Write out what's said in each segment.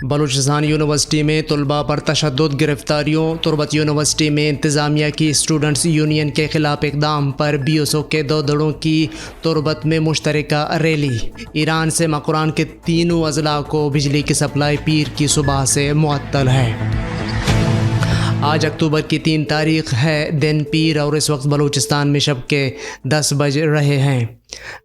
Balochistan university میں طلباء پر تشدد، گرفتاریوں۔ تربت یونیورسٹی میں انتظامیہ کی اسٹوڈنٹس یونین کے خلاف اقدام پر BSO کے 2 دھڑوں کی تربت میں مشترکہ ریلی۔ ایران سے مقران کے تینوں اضلاع کو بجلی کی سپلائی پیر کی صبح سے معطل ہے۔ آج اکتوبر کی 3 تاریخ ہے، دن پیر، اور اس وقت بلوچستان میں شب کے 10 بج رہے ہیں۔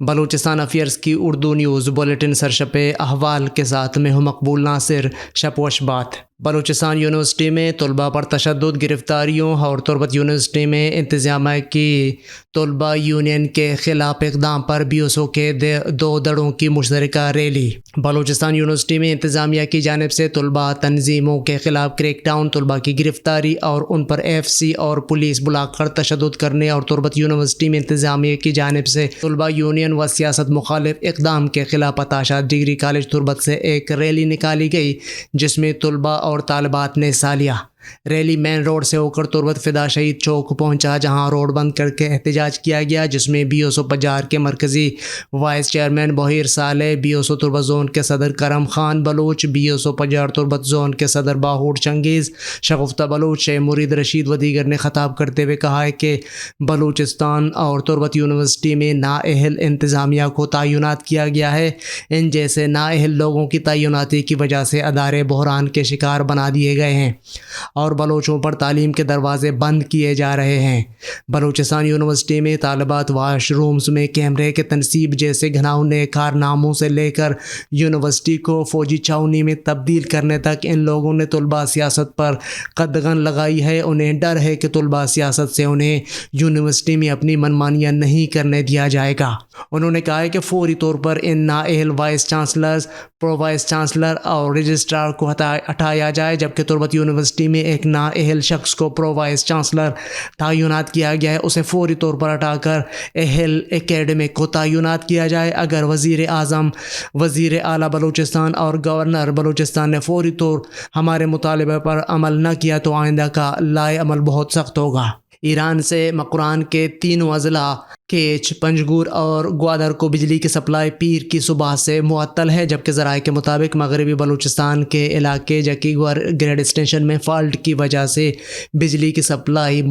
بلوچستان افیئرز کی اردو نیوز بلیٹن سرشپ احوال کے ساتھ میں ہوں مقبول ناصر۔ شب و شبات۔ بلوچستان یونیورسٹی میں طلباء پر تشدد، گرفتاریوں اور تربت یونیورسٹی میں انتظامیہ کی طلباء یونین کے خلاف اقدام پر BSO کے 2 دھڑوں کی مشترکہ ریلی۔ بلوچستان یونیورسٹی میں انتظامیہ کی جانب سے طلباء تنظیموں کے خلاف کریک ڈاؤن، طلباء کی گرفتاری اور ان پر FC اور پولیس بلا کر تشدد کرنے، اور تربت یونیورسٹی میں انتظامیہ کی جانب سے طلباء یونین و سیاست مخالف اقدام کے خلاف پتاشا ڈگری کالج تربت سے ایک ریلی نکالی گئی، جس میں طلباء اور طالبات نے حصہ لیا۔ ریلی مین روڈ سے ہو کر تربت فدا شہید چوک پہنچا، جہاں روڈ بند کر کے احتجاج کیا گیا، جس میں BSO پجار کے مرکزی وائس چیئرمین بہیر صالح، BSO تربت زون کے صدر کرم خان بلوچ، BSO پجار تربت زون کے صدر باہور چنگیز، شگفتہ بلوچ، شیخ مرید رشید و دیگر نے خطاب کرتے ہوئے کہا ہے کہ بلوچستان اور تربت یونیورسٹی میں نااہل انتظامیہ کو تعینات کیا گیا ہے۔ ان جیسے نااہل لوگوں کی تعیناتی کی وجہ سے ادارے بحران کے شکار بنا دیے گئے ہیں اور بلوچوں پر تعلیم کے دروازے بند کیے جا رہے ہیں۔ بلوچستان یونیورسٹی میں طالبات واش رومز میں کیمرے کے تنصیب جیسے گھناؤنے کارناموں سے لے کر یونیورسٹی کو فوجی چھاؤنی میں تبدیل کرنے تک ان لوگوں نے طلباء سیاست پر قدغن لگائی ہے۔ انہیں ڈر ہے کہ طلباء سیاست سے انہیں یونیورسٹی میں اپنی منمانیاں نہیں کرنے دیا جائے گا۔ انہوں نے کہا ہے کہ فوری طور پر ان نااہل vice chancellors, pro vice chancellor اور رجسٹرار کو ہٹایا جائے، جبکہ تربت یونیورسٹی میں ایک نااہل شخص کو پرو وائس چانسلر تعینات کیا گیا ہے، اسے فوری طور پر ہٹا کر اہل اکیڈمک کو تعینات کیا جائے۔ اگر وزیر اعظم، وزیر اعلیٰ بلوچستان اور گورنر بلوچستان نے فوری طور ہمارے مطالبے پر عمل نہ کیا تو آئندہ کا لائے عمل بہت سخت ہوگا۔ ایران سے مقران کے تینوں اضلاع کیچ، پنجگور اور گوادر کو بجلی کی سپلائی پیر کی صبح سے معطل ہے، جبکہ ذرائع کے مطابق مغربی بلوچستان کے علاقے جکیگور گریڈ اسٹیشن میں فالٹ کی وجہ سے بجلی کی سپلائی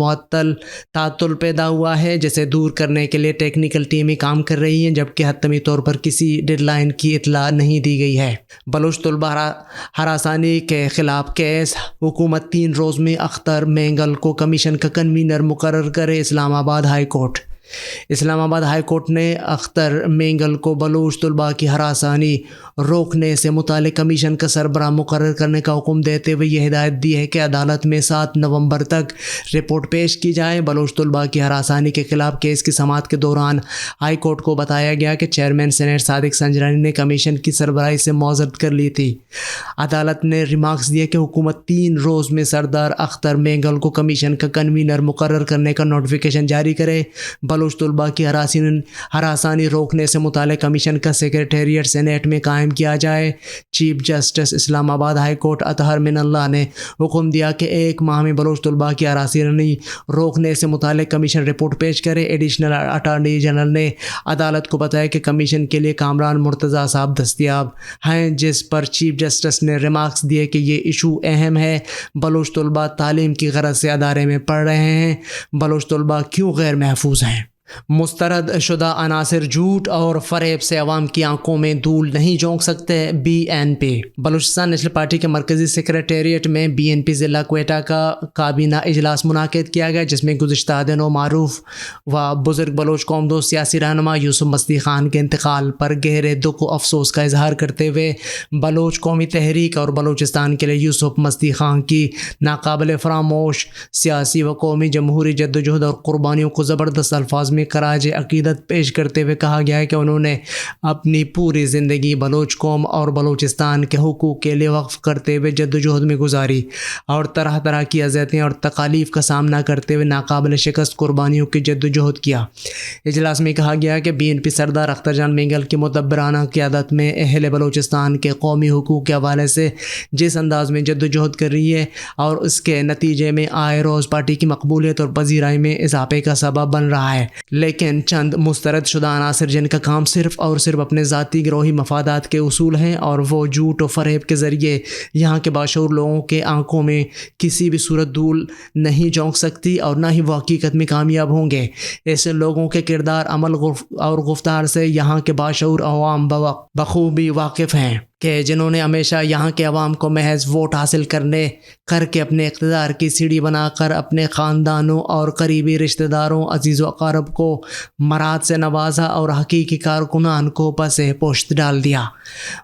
تعطل پیدا ہوا ہے، جسے دور کرنے کے لیے ٹیکنیکل ٹیمیں کام کر رہی ہیں، جبکہ حتمی طور پر کسی ڈیڈ لائن کی اطلاع نہیں دی گئی ہے۔ بلوچ طلباء ہراسانی کے خلاف کیس، حکومت 3 روز میں اختر مینگل کو کمیشن کا کنوینر مقرر کرے۔ اسلام آباد ہائی کورٹ۔ اسلام آباد ہائی کورٹ نے اختر مینگل کو بلوچ طلباء کی ہراسانی روکنے سے متعلق کمیشن کا سربراہ مقرر کرنے کا حکم دیتے ہوئے یہ ہدایت دی ہے کہ عدالت میں 7 نومبر تک رپورٹ پیش کی جائے۔ بلوچ طلباء کی ہراسانی کے خلاف کیس کی سماعت کے دوران ہائی کورٹ کو بتایا گیا کہ چیئرمین سینیٹ صادق سنجرانی نے کمیشن کی سربراہی سے معذرت کر لی تھی۔ عدالت نے ریمارکس دیا کہ حکومت 3 روز میں سردار اختر مینگل کو کمیشن کا کنوینر مقرر کرنے کا نوٹیفیکیشن جاری کرے۔ بلوچ طلباء کی ہراسانی روکنے سے متعلق کمیشن کا سیکریٹریٹ سینیٹ میں قائم کیا جائے۔ چیف جسٹس اسلام آباد ہائی کورٹ اطہر من اللہ نے حکم دیا کہ 1 ماہ میں بلوچ طلباء کی ہراسانی روکنے سے متعلق کمیشن رپورٹ پیش کرے۔ ایڈیشنل اٹارنی جنرل نے عدالت کو بتایا کہ کمیشن کے لیے کامران مرتضیٰ صاحب دستیاب ہیں، جس پر چیف جسٹس نے ریمارکس دیے کہ یہ ایشو اہم ہے۔ بلوچ طلباء تعلیم کی غرض سے ادارے میں پڑھ رہے ہیں، بلوچ طلباء کیوں غیر محفوظ ہیں؟ مسترد شدہ عناصر جھوٹ اور فریب سے عوام کی آنکھوں میں دھول نہیں جھونک سکتے۔ BNP۔ بلوچستان نیشنل پارٹی کے مرکزی سیکریٹریٹ میں BNP ضلع کوئٹہ کا کابینہ اجلاس منعقد کیا گیا، جس میں گزشتہ دنوں معروف و بزرگ بلوچ قوم دوست سیاسی رہنما یوسف مستی خان کے انتقال پر گہرے دکھ و افسوس کا اظہار کرتے ہوئے بلوچ قومی تحریک اور بلوچستان کے لیے یوسف مستی خان کی ناقابل فراموش سیاسی و قومی جمہوری جدوجہد اور قربانیوں کو زبردست الفاظ میں خراج عقیدت پیش کرتے ہوئے کہا گیا ہے کہ انہوں نے اپنی پوری زندگی بلوچ قوم اور بلوچستان کے حقوق کے لیے وقف کرتے ہوئے جدوجہد میں گزاری اور طرح طرح کی اذیتیں اور تکالیف کا سامنا کرتے ہوئے ناقابل شکست قربانیوں کی جدوجہد کیا۔ اجلاس میں کہا گیا کہ BNP سردار اختر جان مینگل کی مدبرانہ قیادت میں اہل بلوچستان کے قومی حقوق کے حوالے سے جس انداز میں جدوجہد کر رہی ہے اور اس کے نتیجے میں آئے روز پارٹی کی مقبولیت اور پذیرائی میں اضافے کا سبب بن رہا ہے۔ لیکن چند مسترد شدہ عناصر جن کا کام صرف اور صرف اپنے ذاتی گروہی مفادات کے اصول ہیں اور وہ جھوٹ و فریب کے ذریعے یہاں کے باشعور لوگوں کے آنکھوں میں کسی بھی صورت دھول نہیں جھونک سکتی اور نہ ہی وہ حقیقت میں کامیاب ہوں گے۔ ایسے لوگوں کے کردار، عمل اور گفتار سے یہاں کے باشعور عوام بخوبی واقف ہیں کہ جنہوں نے ہمیشہ یہاں کے عوام کو محض ووٹ حاصل کر کے اپنے اقتدار کی سیڑھی بنا کر اپنے خاندانوں اور قریبی رشتہ داروں، عزیز و اقارب کو مراد سے نوازا اور حقیقی کارکنان کو پس پشت ڈال دیا۔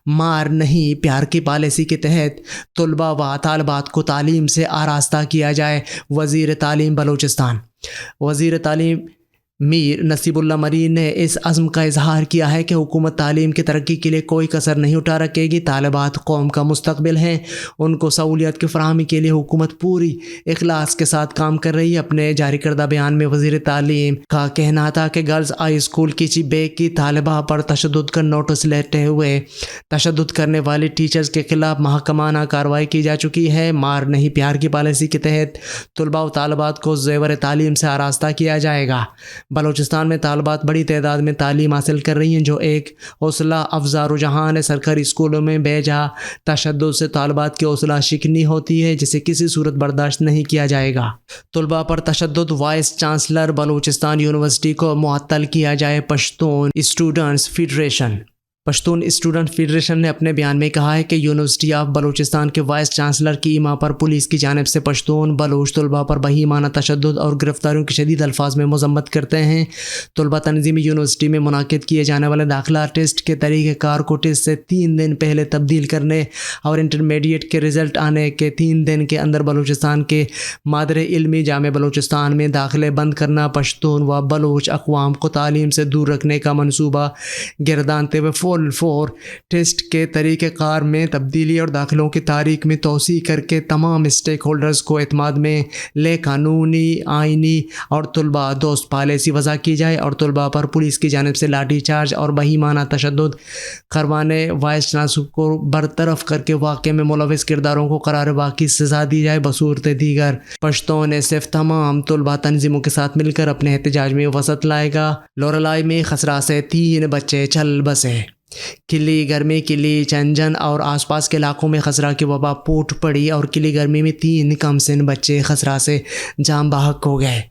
مار نہیں پیار کی پالیسی کے تحت طلباء و طالبات کو تعلیم سے آراستہ کیا جائے۔ وزیر تعلیم بلوچستان وزیر تعلیم میر نصیب اللہ مری نے اس عزم کا اظہار کیا ہے کہ حکومت تعلیم کی ترقی کے لیے کوئی کسر نہیں اٹھا رکھے گی۔ طالبات قوم کا مستقبل ہیں، ان کو سہولیات کی فراہمی کے لیے حکومت پوری اخلاص کے ساتھ کام کر رہی ہے۔ اپنے جاری کردہ بیان میں وزیر تعلیم کا کہنا تھا کہ گرلز ہائی اسکول کیچی بیگ کی طالبہ پر تشدد کا نوٹس لیتے ہوئے تشدد کرنے والے ٹیچرز کے خلاف محکمانہ کارروائی کی جا چکی ہے۔ مار نہیں پیار کی پالیسی کے تحت طلباء و طالبات کو زیور تعلیم سے آراستہ کیا جائے گا۔ بلوچستان میں طالبات بڑی تعداد میں تعلیم حاصل کر رہی ہیں، جو ایک حوصلہ افزا رجحان ہے۔ سرکاری اسکولوں میں بے جا تشدد سے طالبات کی حوصلہ شکنی ہوتی ہے، جسے کسی صورت برداشت نہیں کیا جائے گا۔ طلباء پر تشدد، وائس چانسلر بلوچستان یونیورسٹی کو معطل کیا جائے۔ پشتون اسٹوڈنٹس فیڈریشن نے اپنے بیان میں کہا ہے کہ یونیورسٹی آف بلوچستان کے وائس چانسلر کی ایما پر پولیس کی جانب سے پشتون بلوچ طلباء پر بہیمانہ تشدد اور گرفتاریوں کی شدید الفاظ میں مذمت کرتے ہیں۔ طلباء تنظیم یونیورسٹی میں منعقد کیے جانے والے داخلہ ٹیسٹ کے طریقہ کار کو ٹیسٹ سے 3 دن پہلے تبدیل کرنے اور انٹرمیڈیٹ کے رزلٹ آنے کے 3 دن کے اندر بلوچستان کے مادر علمی جامعہ بلوچستان میں داخلے بند کرنا پشتون و بلوچ اقوام کو تعلیم سے دور رکھنے کا منصوبہ گردانتے ہوئے فور ٹیسٹ کے طریقہ کار میں تبدیلی اور داخلوں کی تاریخ میں توسیع کر کے تمام اسٹیک ہولڈرز کو اعتماد میں لے قانونی، آئینی اور طلباء دوست پالیسی وضع کی جائے اور طلباء پر پولیس کی جانب سے لاٹھی چارج اور بہیمانہ تشدد کروانے وائس چانسلر کو برطرف کر کے واقعے میں ملوث کرداروں کو قرار واقعی سزا دی جائے۔ بصورت دیگر پشتون نے صرف تمام طلباء تنظیموں کے ساتھ مل کر اپنے احتجاج میں وسعت لائے گا۔ لورالائی میں خسرہ سے 3 بچے چل بسے۔ کلی گرمی، کلی چنجن اور آس پاس کے علاقوں میں خسرہ کی وبا پھوٹ پڑی اور کلی گرمی میں 3 کم سن بچے خسرہ سے جاں بحق ہو گئے۔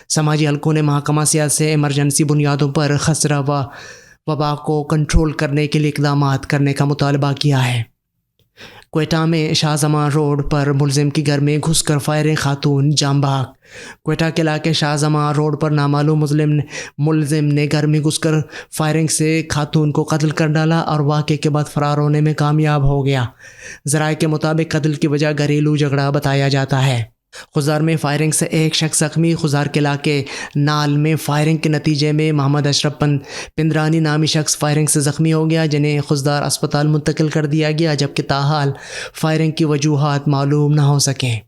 سماجی حلقوں نے محکمہ صحت سے ایمرجنسی بنیادوں پر خسرہ و وبا کو کنٹرول کرنے کے لیے اقدامات کرنے کا مطالبہ کیا ہے۔ کوئٹہ میں شاہ زمان روڈ پر ملزم کی گھر میں گھس کر فائرنگ، خاتون جاں بحق۔ کوئٹہ کے علاقے شاہ زمان روڈ پر نامعلوم ملزم نے گھر میں گھس کر فائرنگ سے خاتون کو قتل کر ڈالا اور واقعے کے بعد فرار ہونے میں کامیاب ہو گیا۔ ذرائع کے مطابق قتل کی وجہ گھریلو جھگڑا بتایا جاتا ہے۔ خزار میں فائرنگ سے 1 شخص زخمی۔ خزار کے علاقے نال میں فائرنگ کے نتیجے میں محمد اشرف پندرانی نامی شخص فائرنگ سے زخمی ہو گیا، جنہیں خزدار اسپتال منتقل کر دیا گیا، جبکہ تاحال فائرنگ کی وجوہات معلوم نہ ہو سکیں۔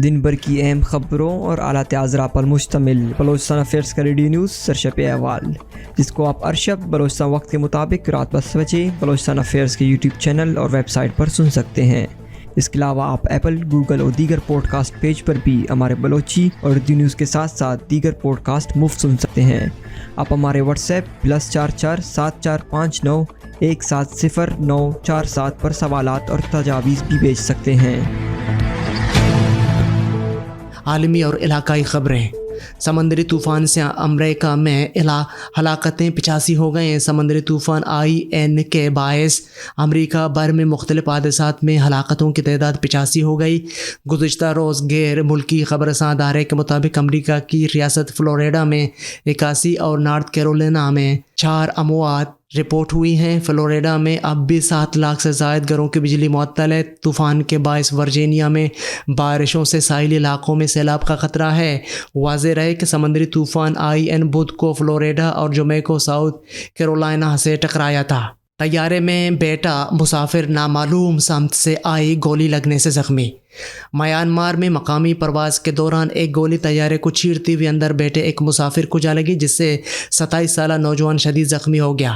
دن بھر کی اہم خبروں اور اعلیٰ اذرا پر مشتمل بلوچستان افیئرز کا ریڈیو نیوز سرشپ احوال، جس کو آپ ہر شب بلوچستان وقت کے مطابق رات 10 بجے بلوچستان افیئرز کے یوٹیوب چینل اور ویب سائٹ پر سن سکتے ہیں۔ اس کے علاوہ آپ ایپل، گوگل اور دیگر پوڈ کاسٹ پیج پر بھی ہمارے بلوچی اور اردو نیوز کے ساتھ ساتھ دیگر پوڈ کاسٹ مفت سن سکتے ہیں۔ آپ ہمارے واٹس ایپ +44 7459 170 پر سوالات اور تجاویز بھی بھیج سکتے ہیں۔ عالمی اور علاقائی خبریں۔ سمندری طوفان سے امریکہ میں ہلاکتیں 85 ہو گئے ہیں۔ سمندری طوفان IN کے باعث امریکہ بھر میں مختلف حادثات میں ہلاکتوں کی تعداد 85 ہو گئی۔ گزشتہ روز غیر ملکی خبررساں ادارے کے مطابق امریکہ کی ریاست فلوریڈا میں 81 اور نارتھ کیرولینا میں 4 اموات رپورٹ ہوئی ہیں۔ فلوریڈا میں اب بھی 7 لاکھ سے زائد گھروں کی بجلی معطل ہے۔ طوفان کے باعث ورجینیا میں بارشوں سے ساحلی علاقوں میں سیلاب کا خطرہ ہے۔ واضح رہے کہ سمندری طوفان IN بدھ کو فلوریڈا اور جمعے کو ساؤتھ کیرولائنا سے ٹکرایا تھا۔ طیارے میں بیٹا مسافر نامعلوم سمت سے آئی گولی لگنے سے زخمی۔ میانمار میں مقامی پرواز کے دوران ایک گولی طیارے کو چیرتی ہوئی اندر بیٹھے ایک مسافر کو جا لگی، جس سے 27 سالہ نوجوان شدید زخمی ہو گیا۔